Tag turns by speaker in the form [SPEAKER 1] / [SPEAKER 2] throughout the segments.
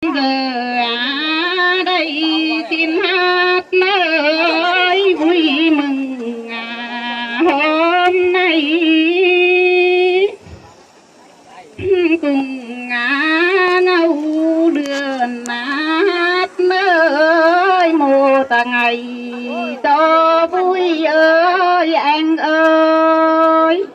[SPEAKER 1] giờ đây xin hát nơi vui mừng hôm nay cùng ngâu đường hát nơi một ngày cho vui ơi anh ơi.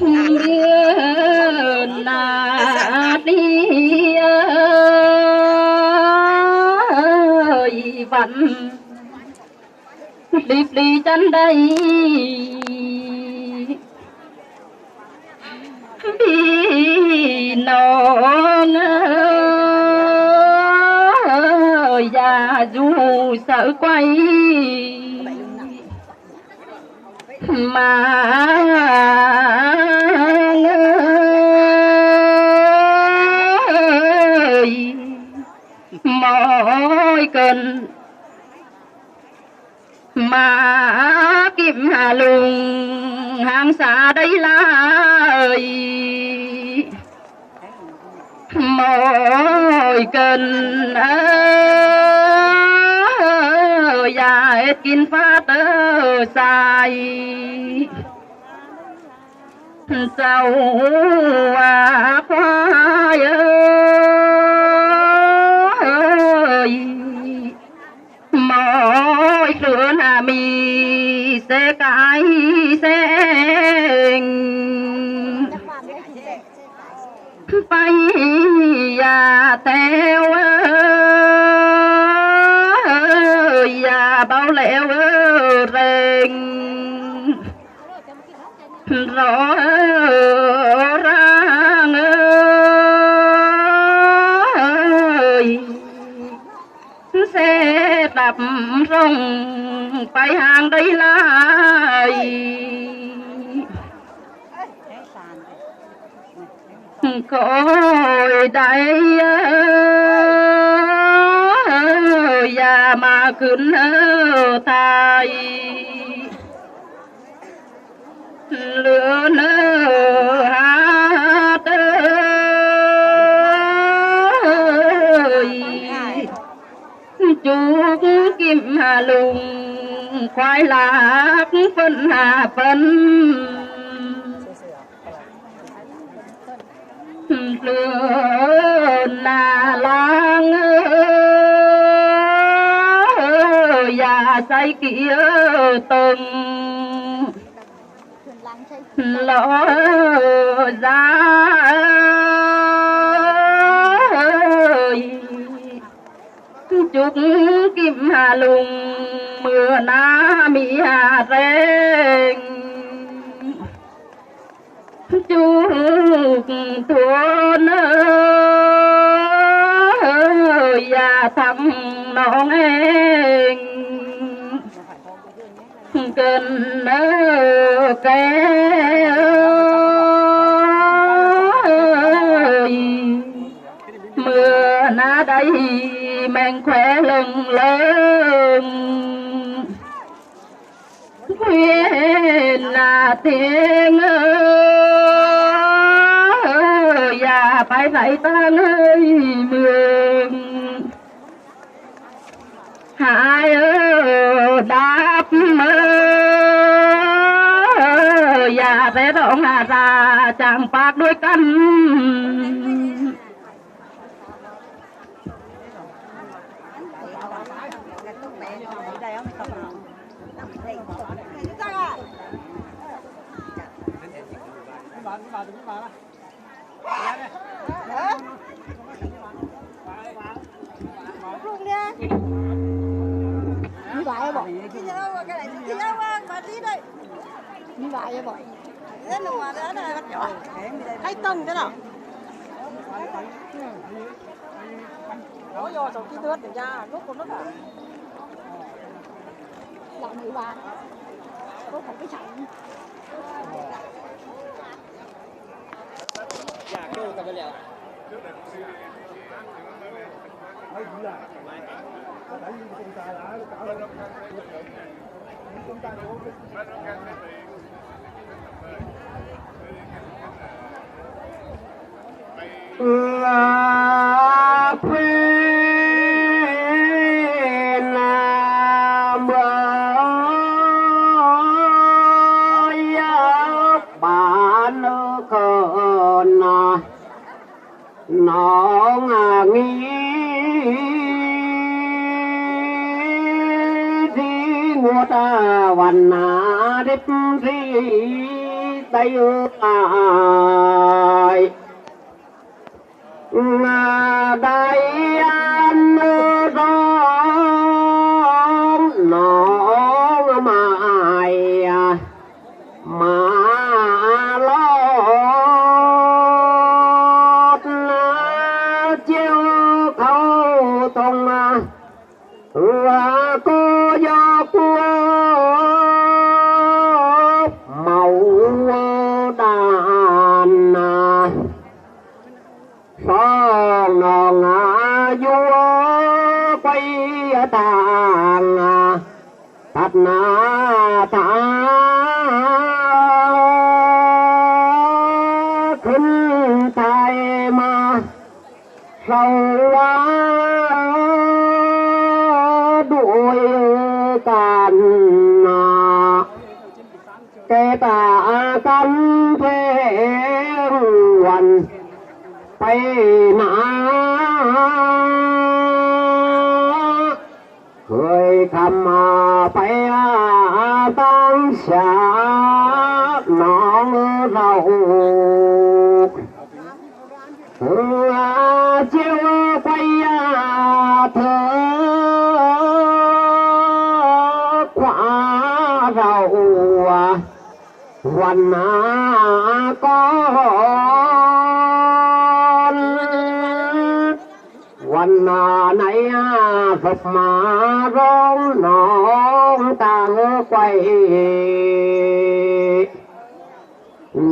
[SPEAKER 1] Đưa là đi ơi vẫn đi đi chân đây đi non già dù sợ quay mà ơi mỗi cơn mà kim hà lùng hàng xa đây là ơi mỗi cơn già hết kín phát sai sao khoai ơi mỗi sữa là mì sẽ cái sẽ bay và theo và bao lẹo rèn rõ ràng ơi sẽ đập rong phải hàng đây lại cõi đây và mà cứ thay lửa nở hát ơi chúc kim hà lùng khoai lạc phân hà phân lửa là lang và say kia từng lỡ ra chúc kim hà lùng mưa na mi hà rèn chúc thôn và thăm non em cần cái mưa na đây men khỏe lưng lớn khuyên là tiếng và phải dạy ta ơi mường hai đáp và sẽ động ra chẳng phát đôi cánh
[SPEAKER 2] như vậy bọn như vậy bọn hay tầng thế nào nó vô trong cái nước để ra lúc con nước à làm như bạn có một cái chặng
[SPEAKER 3] เพนามยาบานคนน้องงี้ที่งัวตาวันนาดิบรีได้ตายงาได้อันร้องน้องมามาลอดนะเจ้าเขาตรงมาว่าก็ยกเมาดานนะสองน้องอยู่ไปต่างตัดหน้าตาขึ้นไทยมาเศร้าว่าด้วยกันแกตากันเพลงวันไปหนาเคยคำมาไปตั้งฉากน้องเราเจ้าไปเธอขวาเราวันนาก่อนวันนาไหนศพมาร้องน้องต่างไกว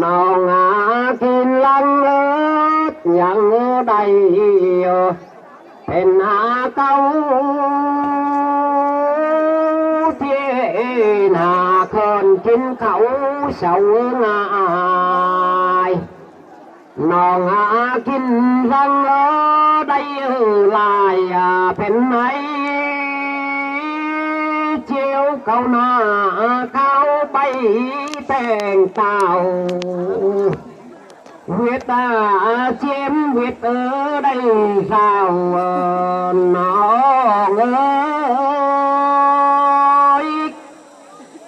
[SPEAKER 3] น้องกินลังเลิศยังได้เป็นเก้าเทียนาคนกินเขาเสาง่ายน้องกินรังได้ลายเป็นไหนเจียวเขาหน้าเขาไปแต่งเต่าเวตาเจียมเวทได้สาวน้อง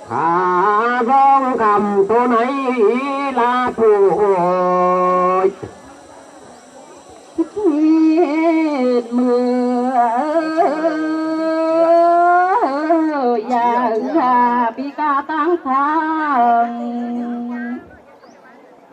[SPEAKER 3] ข้าร้องคำตัวไหนลาผู้
[SPEAKER 1] มืออย่าพิกาตั้งทาง